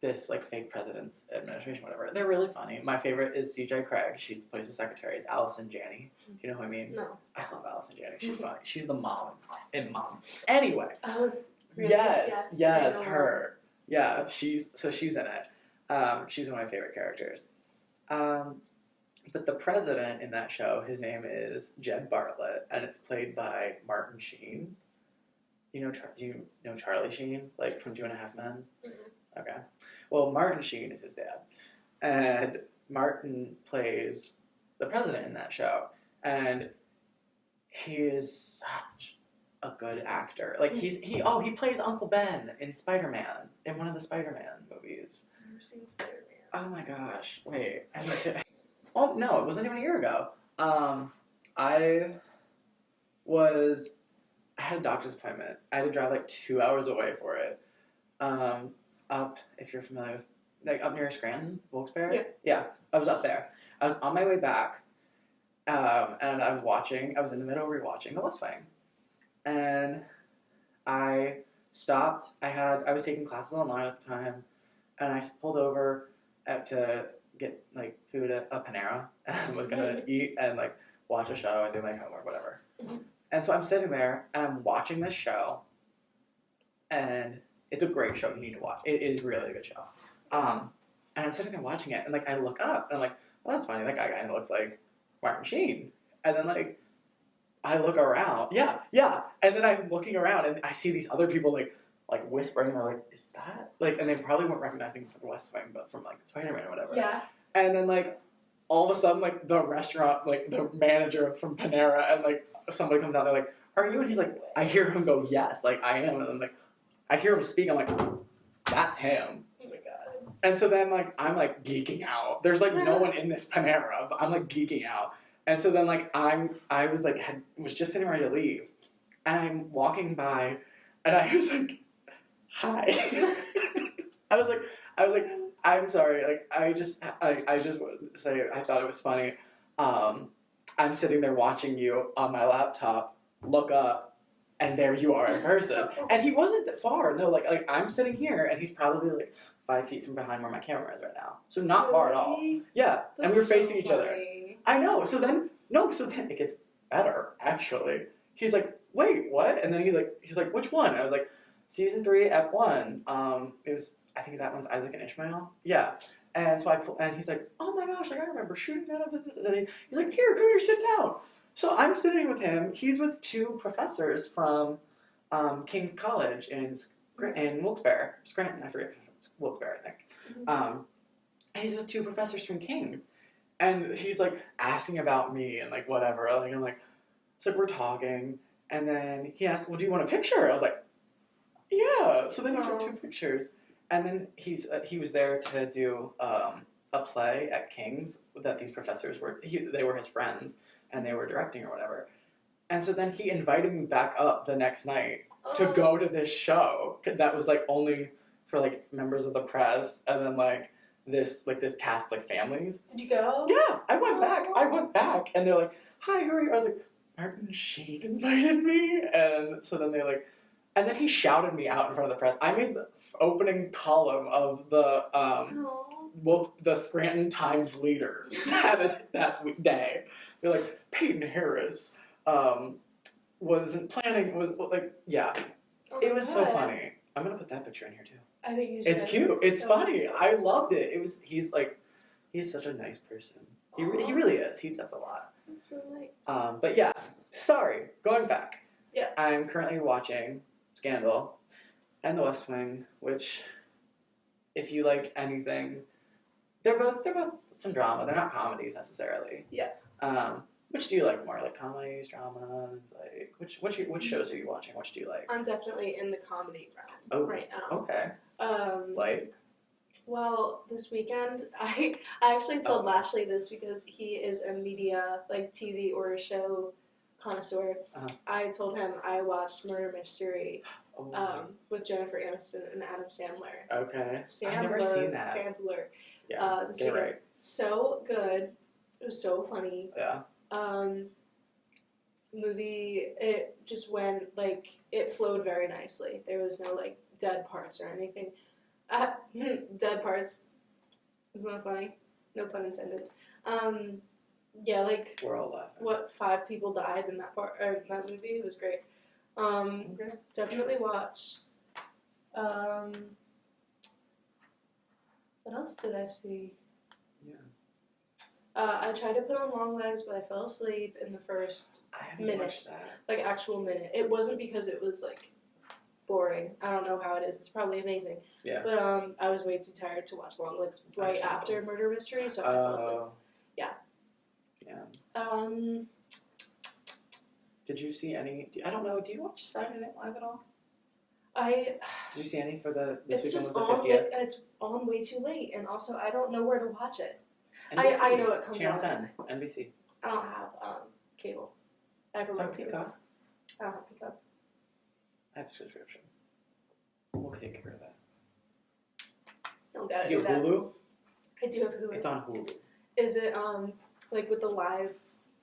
[SPEAKER 1] this like fake president's administration, whatever. They're really funny. My favorite is C.J. Craig. She's the place's secretary. It's Allison Janney. You know who I mean?
[SPEAKER 2] No.
[SPEAKER 1] I love Allison Janney. She's funny. She's the mom in Mom. Anyway.
[SPEAKER 2] Oh, really?
[SPEAKER 1] Yes, her. Yeah, she's in it. She's one of my favorite characters. But the president in that show, his name is Jed Bartlett, and it's played by Martin Sheen. Do you know Charlie Sheen, like from 2.5 Men? Mm-hmm. Okay. Well, Martin Sheen is his dad, and Martin plays the president in that show, and he is such a good actor. Like he plays Uncle Ben in Spider-Man, in one of the Spider-Man movies.
[SPEAKER 2] I've never seen Spider-Man.
[SPEAKER 1] Oh my gosh! Wait, oh no, it wasn't even a year ago. I had a doctor's appointment. I had to drive like 2 hours away for it. Up, if you're familiar with, like up near Scranton, Wilkes-Barre. Yeah, I was up there. I was on my way back, and I was in the middle of rewatching The West Wing, and I stopped. I was taking classes online at the time, and I pulled over to get like food at a Panera, and was gonna eat and like watch a show and do my homework, whatever. And so I'm sitting there and I'm watching this show, and it's a great show. You need to watch. It is really a good show. And I'm sitting there watching it, and like I look up and I'm like, well, that's funny. That guy kind of looks like Martin Sheen. And then like I look around, yeah. And then I'm looking around and I see these other people like like whispering. They're like, "Is that like?" And they probably weren't recognizing him from the West Wing, but from like Spider-Man or whatever.
[SPEAKER 2] Yeah.
[SPEAKER 1] And then like all of a sudden, like the restaurant, like the manager from Panera, and like somebody comes out. They're like, "Are you?" And he's like, I hear him go, "Yes, like I am." And then like I hear him speak. I'm like, "That's him."
[SPEAKER 2] Oh my god.
[SPEAKER 1] And so then like I'm like geeking out. There's like no one in this Panera, but I'm like geeking out. And so then like I was like was just getting ready to leave, and I'm walking by, and I was like, "Hi." I was like, "I'm sorry." Like I just wanted to say I thought it was funny. I'm sitting there watching you on my laptop. Look up, and there you are in person. And he wasn't that far. No, like I'm sitting here, and he's probably like 5 feet from behind where my camera is right now. So not far at all. Yeah,
[SPEAKER 2] That's
[SPEAKER 1] and we were facing
[SPEAKER 2] so
[SPEAKER 1] each other.
[SPEAKER 2] funny.
[SPEAKER 1] I know. So then it gets better. Actually, he's like, "Wait, what?" And then he's like, "Which one?" I was like, "Season 3, Ep 1. It was, I think that one's Isaac and Ishmael. Yeah." And so and he's like, "Oh my gosh, like I remember shooting that up." He's like, "Here, come here, sit down." So I'm sitting with him. He's with 2 professors from King's College in Wilkes-Barre. Scranton, I forget. It's Wilkes-Barre, I think.
[SPEAKER 2] Mm-hmm.
[SPEAKER 1] And he's with 2 professors from King's. And he's like asking about me and like whatever. Like I'm like, so we're talking. And then he asked, "Well, do you want a picture?" I was like, "Yeah." So then we took 2 pictures. And then he was there to do a play at King's that these professors they were his friends and they were directing or whatever. And so then he invited me back up the next night to go to this show that was like only for like members of the press and then like this cast like families.
[SPEAKER 2] Did you go?
[SPEAKER 1] Yeah, I went back and they're like, "Hi, who are you?" I was like, "Martin Sheen invited me." And so then and then he shouted me out in front of the press. I made the opening column of the Scranton Times Leader that day. They're like, "Peyton Harris wasn't planning." Was like, yeah, it was so funny. I'm gonna put that picture in here too.
[SPEAKER 2] I think you should.
[SPEAKER 1] It's cute. It's funny.
[SPEAKER 2] So
[SPEAKER 1] I loved it. He's such a nice person. He really is. He does a lot.
[SPEAKER 2] That's so nice.
[SPEAKER 1] But yeah, sorry. Going back.
[SPEAKER 2] Yeah.
[SPEAKER 1] I'm currently watching Scandal and The West Wing, which, if you like anything, they're both some drama. They're not comedies necessarily.
[SPEAKER 2] Yeah.
[SPEAKER 1] Which do you like more? Like comedies, dramas? Like which shows are you watching? Which do you like?
[SPEAKER 2] I'm definitely in the comedy realm right now.
[SPEAKER 1] Okay. Like.
[SPEAKER 2] Well, this weekend, I actually told Lashley this because he is a media, like TV or show connoisseur. Uh-huh. I told him I watched Murder Mystery with Jennifer Aniston and Adam Sandler.
[SPEAKER 1] Okay. I've never seen that.
[SPEAKER 2] Sandler.
[SPEAKER 1] Yeah,
[SPEAKER 2] this weekend.
[SPEAKER 1] Right.
[SPEAKER 2] So good. It was so funny.
[SPEAKER 1] Yeah.
[SPEAKER 2] Movie, it just went, like, it flowed very nicely. There was no, like, dead parts or anything. Dead parts. Isn't that funny? No pun intended. Yeah, like
[SPEAKER 1] we're all laughing.
[SPEAKER 2] What 5 people died in that part or in that movie? It was great. Definitely watch. What else did I see?
[SPEAKER 1] Yeah.
[SPEAKER 2] I tried to put on Long Legs, but I fell asleep in the first minute.
[SPEAKER 1] Watched that.
[SPEAKER 2] Like actual minute. It wasn't because it was like boring. I don't know how it is. It's probably amazing.
[SPEAKER 1] Yeah.
[SPEAKER 2] But I was way too tired to watch Long Legs right after Murder Mystery, so I fell asleep. Yeah.
[SPEAKER 1] Yeah. Did you see any? I don't know. Do you watch Saturday Night Live at all? Did you see any for this weekend? Was the 50th?
[SPEAKER 2] It's on way too late, and also I don't know where to watch it.
[SPEAKER 1] NBC,
[SPEAKER 2] I know it comes
[SPEAKER 1] Channel
[SPEAKER 2] on.
[SPEAKER 1] 10, NBC.
[SPEAKER 2] I don't have cable. I have remote cable.
[SPEAKER 1] Peacock.
[SPEAKER 2] I don't have Peacock.
[SPEAKER 1] I have a subscription. We'll take care of that.
[SPEAKER 2] Don't gotta
[SPEAKER 1] do
[SPEAKER 2] do that.
[SPEAKER 1] Hulu?
[SPEAKER 2] I do have Hulu.
[SPEAKER 1] It's on Hulu.
[SPEAKER 2] Is it like with the live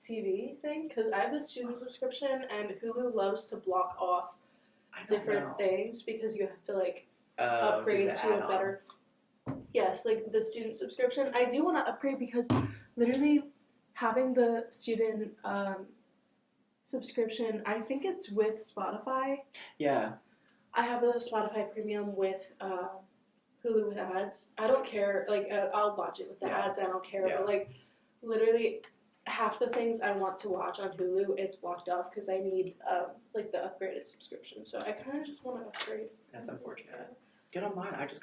[SPEAKER 2] TV thing? Because I have the student subscription, and Hulu loves to block off different things because you have to like upgrade to a better. Yes, like the student subscription. I do want to upgrade because literally having the student subscription, I think it's with Spotify.
[SPEAKER 1] Yeah.
[SPEAKER 2] I have the Spotify Premium with Hulu with ads. I don't care. Like I'll watch it with the ads. I don't care. Yeah. But like literally half the things I want to watch on Hulu, it's blocked off because I need like the upgraded subscription. So I kind of just want to upgrade.
[SPEAKER 1] That's unfortunate. Get on mine. I just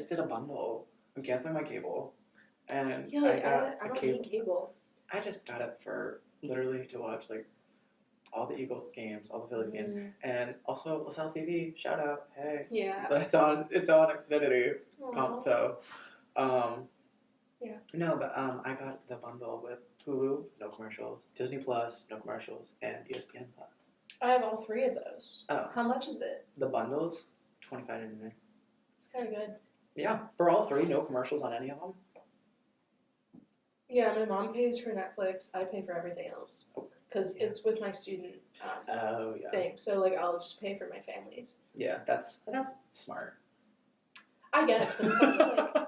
[SPEAKER 1] did a bundle. I'm canceling my cable. And
[SPEAKER 2] yeah, like, I don't need cable.
[SPEAKER 1] I just got it for literally to watch like all the Eagles games, all the Phillies games, and also LaSalle TV. Shout out, hey!
[SPEAKER 2] Yeah,
[SPEAKER 1] but it's on Xfinity. So,
[SPEAKER 2] yeah.
[SPEAKER 1] No, but I got the bundle with Hulu, no commercials, Disney Plus, no commercials, and ESPN Plus.
[SPEAKER 2] I have all 3 of those.
[SPEAKER 1] Oh,
[SPEAKER 2] how much is it?
[SPEAKER 1] The bundles, $25.99.
[SPEAKER 2] It's kind of good.
[SPEAKER 1] Yeah, for all 3, no commercials on any of them.
[SPEAKER 2] Yeah, my mom pays for Netflix. I pay for everything else because it's with my student thing. So like, I'll just pay for my family's.
[SPEAKER 1] Yeah, that's smart.
[SPEAKER 2] I guess, but it's also like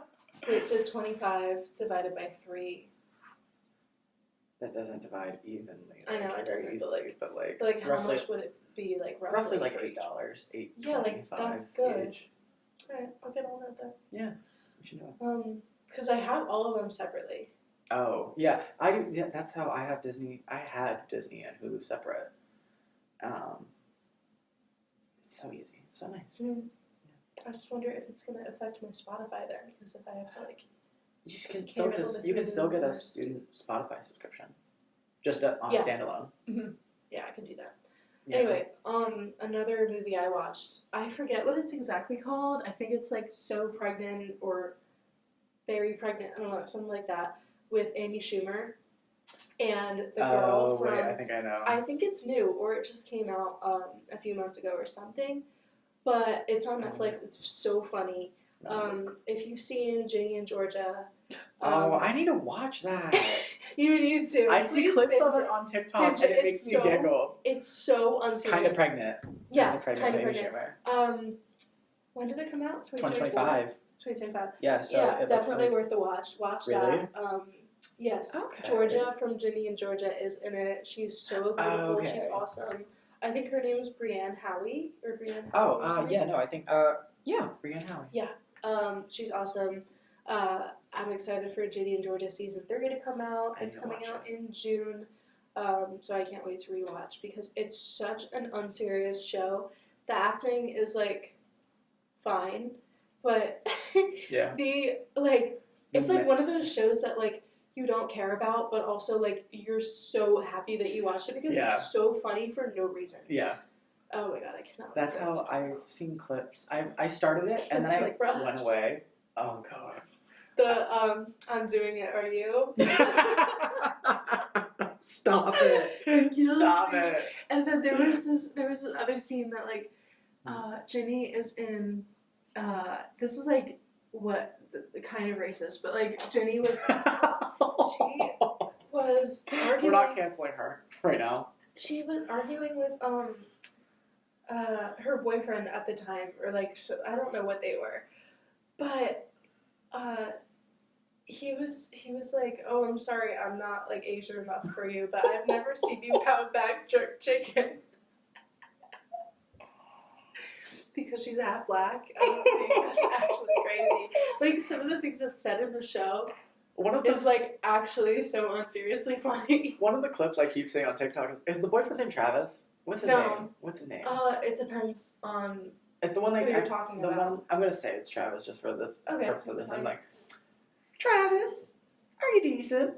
[SPEAKER 2] wait, so 25 divided by 3.
[SPEAKER 1] That doesn't divide evenly.
[SPEAKER 2] I know it doesn't,
[SPEAKER 1] easily, but
[SPEAKER 2] how
[SPEAKER 1] roughly,
[SPEAKER 2] much would it be? Like
[SPEAKER 1] roughly like $8, $8.
[SPEAKER 2] Yeah, like that's good.
[SPEAKER 1] Each.
[SPEAKER 2] Alright, I'll get all that then.
[SPEAKER 1] Yeah, you should know.
[SPEAKER 2] Because I have all of them separately.
[SPEAKER 1] Oh yeah, I do. Yeah, that's how I have Disney. I had Disney and Hulu separate. It's so easy. It's so nice.
[SPEAKER 2] Mm-hmm. Yeah. I just wonder if it's gonna affect my Spotify then, because if I have to like,
[SPEAKER 1] you can still get a student Spotify subscription, just on standalone.
[SPEAKER 2] Mm-hmm. Yeah, I can do that.
[SPEAKER 1] Yeah.
[SPEAKER 2] Anyway, another movie I watched. I forget what it's exactly called. I think it's like So Pregnant or Very Pregnant. I don't know, something like that. With Amy Schumer and the girl from.
[SPEAKER 1] Wait, I think I know.
[SPEAKER 2] I think it's new, or it just came out a few months ago or something. But it's on Netflix. It's so funny. If you've seen Ginny and Georgia.
[SPEAKER 1] I need to watch that.
[SPEAKER 2] You need to.
[SPEAKER 1] I see clips of it on TikTok and it makes me giggle.
[SPEAKER 2] It's so unserious.
[SPEAKER 1] Kind of pregnant.
[SPEAKER 2] Yeah, kind of pregnant. When did it come out?
[SPEAKER 1] 2025.
[SPEAKER 2] 2025.
[SPEAKER 1] Yeah, so
[SPEAKER 2] yeah, definitely worth the watch. Watch
[SPEAKER 1] really?
[SPEAKER 2] that. Yes.
[SPEAKER 1] Okay.
[SPEAKER 2] Georgia from Ginny and Georgia is in it. She's so beautiful.
[SPEAKER 1] Okay.
[SPEAKER 2] She's awesome. I think her name is Brienne Howie or Brienne.
[SPEAKER 1] Yeah, no, I think Brienne Howie.
[SPEAKER 2] Yeah. She's awesome. I'm excited for Ginny and Georgia season 3 to come out. It's coming out in June. So I can't wait to rewatch because it's such an unserious show. The acting is like fine, but it's like one of those shows that like you don't care about, but also like you're so happy that you watched it because it's so funny for no reason. Yeah. Oh my god, I cannot.
[SPEAKER 1] That's how I've seen clips. I started it and then I went away. Oh god.
[SPEAKER 2] I'm doing it. Are you?
[SPEAKER 1] Stop it! Stop it!
[SPEAKER 2] And then there was this other scene that like Ginny is in. This is like what the kind of racist, but like Ginny was. She was arguing.
[SPEAKER 1] We're not canceling her right now.
[SPEAKER 2] She was arguing with her boyfriend at the time, or like so I don't know what they were, but he was like, oh, I'm sorry, I'm not like Asian enough for you, but I've never seen you pound back jerk chicken. Because she's half black. I was thinking that's actually crazy. Like some of the things that's said in the show is like actually so unseriously funny.
[SPEAKER 1] One of the clips I keep saying on TikTok is the boyfriend's name Travis? What's his name? What's his name?
[SPEAKER 2] It depends on
[SPEAKER 1] the one that
[SPEAKER 2] you're talking about.
[SPEAKER 1] I'm gonna say it's Travis just for this purpose of this.
[SPEAKER 2] Fine.
[SPEAKER 1] I'm like, Travis, are you decent?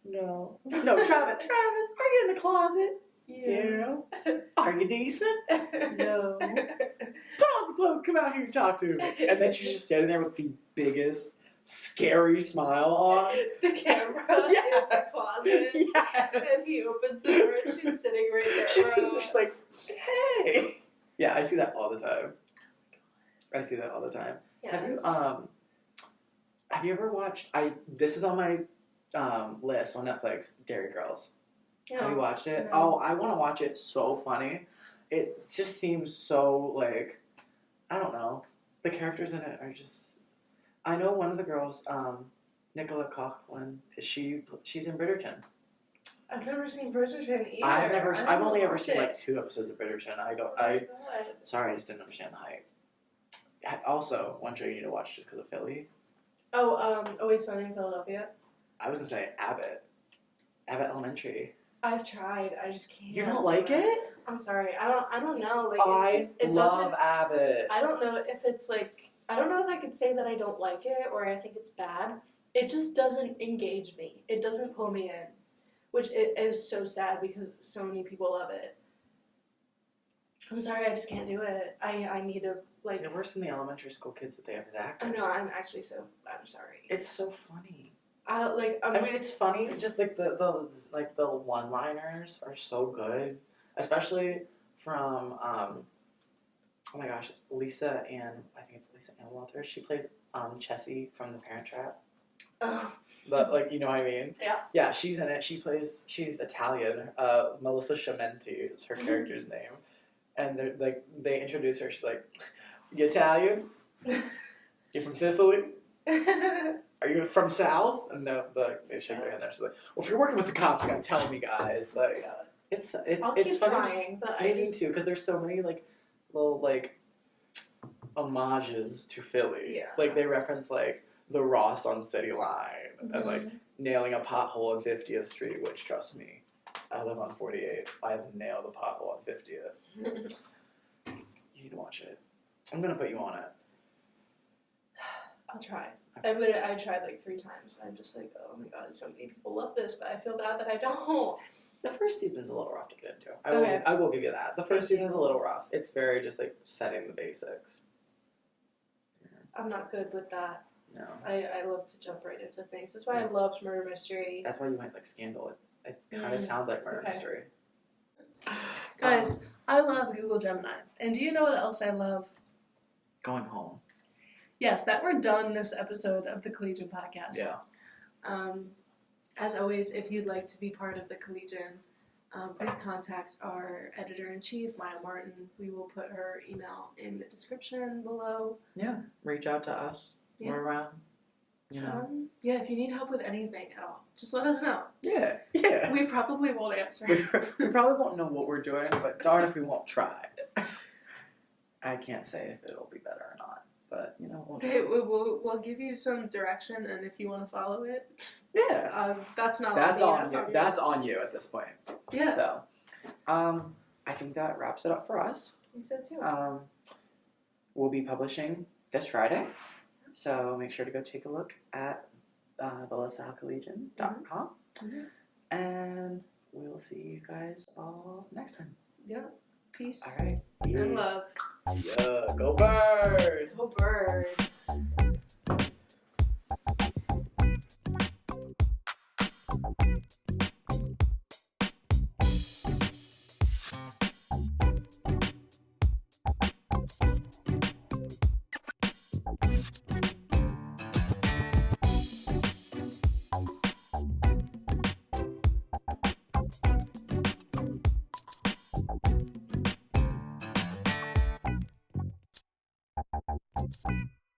[SPEAKER 1] No, Travis, are you in the closet? Yeah. Are you decent? No. Put on some clothes, come out here and talk to me. And then she's just standing there with the biggest, scary smile on.
[SPEAKER 2] The camera in the closet.
[SPEAKER 1] Yes.
[SPEAKER 2] And he opens the door and she's sitting right there.
[SPEAKER 1] She's like, hey. Yeah, I see that all the time. I see that all the time.
[SPEAKER 2] Yes.
[SPEAKER 1] Have you ever watched, this is on my list on Netflix, Dairy Girls.
[SPEAKER 2] No.
[SPEAKER 1] Have you watched it?
[SPEAKER 2] No.
[SPEAKER 1] Oh, I want to watch it. So funny. It just seems so like, I don't know. The characters in it are just. I know one of the girls, Nicola Coughlan. She's in Bridgerton.
[SPEAKER 2] I've never seen Bridgerton either.
[SPEAKER 1] I've only ever seen like 2 episodes of Bridgerton. Sorry, I just didn't understand the hype. Also, one show you need to watch just because of Philly.
[SPEAKER 2] Oh, Always Sunny in Philadelphia.
[SPEAKER 1] I was gonna say Abbott. Abbott Elementary.
[SPEAKER 2] I've tried. I just can't.
[SPEAKER 1] You don't like it?
[SPEAKER 2] I'm sorry. I don't know. Like
[SPEAKER 1] I love Abbott.
[SPEAKER 2] I don't know if it's like I don't know if I could say that I don't like it or I think it's bad. It just doesn't engage me. It doesn't pull me in, which it is so sad because so many people love it. I'm sorry, I just can't do it. I need to like.
[SPEAKER 1] You're worse than the elementary school kids that they have as actors.
[SPEAKER 2] I know. I'm sorry.
[SPEAKER 1] It's so funny.
[SPEAKER 2] I mean,
[SPEAKER 1] it's funny. Just like the one-liners are so good, especially from oh my gosh, it's Lisa Ann. I think it's Lisa Ann Walters. She plays Chessie from The Parent Trap.
[SPEAKER 2] Oh.
[SPEAKER 1] But like, you know what I mean?
[SPEAKER 2] Yeah.
[SPEAKER 1] Yeah, she's in it. She's Italian. Melissa Chiamenti is her character's name, and they introduce her. She's like, "You Italian? You from Sicily? Are you from South?" And they shake their hand there. She's like, "Well, if you're working with the cops, you gotta tell me, guys." Like, it's
[SPEAKER 2] I'll
[SPEAKER 1] it's
[SPEAKER 2] keep
[SPEAKER 1] funny.
[SPEAKER 2] trying, but
[SPEAKER 1] I do too, because there's so many like little like homages to Philly.
[SPEAKER 2] Yeah.
[SPEAKER 1] Like they reference like the Ross on City Line and like nailing a pothole on 50th Street, which trust me, I live on 48th. I've nailed a pothole on 50th. You need to watch it. I'm gonna put you on it.
[SPEAKER 2] I'll try. I tried like 3 times. I'm just like, oh my god, so many people love this, but I feel bad that I don't.
[SPEAKER 1] The first season's a little rough to get into.
[SPEAKER 2] Okay.
[SPEAKER 1] I will give you that. The first season's a little rough. It's very just like setting the basics.
[SPEAKER 2] I'm not good with that.
[SPEAKER 1] No.
[SPEAKER 2] I love to jump right into things. That's why I loved Murder Mystery.
[SPEAKER 1] That's why you might like Scandal. It kind of sounds like Murder Mystery.
[SPEAKER 2] Guys, I love Google Gemini. And do you know what else I love?
[SPEAKER 1] Going home.
[SPEAKER 2] Yes, that we're done this episode of the Collegian Podcast.
[SPEAKER 1] Yeah.
[SPEAKER 2] As always, if you'd like to be part of the Collegian, please contact our editor-in-chief, Maya Martin. We will put her email in the description below.
[SPEAKER 1] Yeah. Reach out to us.
[SPEAKER 2] Yeah.
[SPEAKER 1] We're around. You know.
[SPEAKER 2] Yeah, if you need help with anything at all, just let us know.
[SPEAKER 1] Yeah. Yeah.
[SPEAKER 2] We probably won't answer.
[SPEAKER 1] We probably won't know what we're doing, but darn if we won't try. I can't say if it'll be better or not, but you know.
[SPEAKER 2] We'll give you some direction, and if you want to follow it, that's not
[SPEAKER 1] that's
[SPEAKER 2] on me.
[SPEAKER 1] On you. That's on you at this point.
[SPEAKER 2] Yeah.
[SPEAKER 1] So, I think that wraps it up for us.
[SPEAKER 2] I think so too.
[SPEAKER 1] We'll be publishing this Friday, so make sure to go take a look at baaaaaacollegian.com, and we'll see you guys all next time.
[SPEAKER 2] Yeah. Peace.
[SPEAKER 1] All right. Peace.
[SPEAKER 2] And love.
[SPEAKER 1] Yeah. Go Birds.
[SPEAKER 2] Go Birds.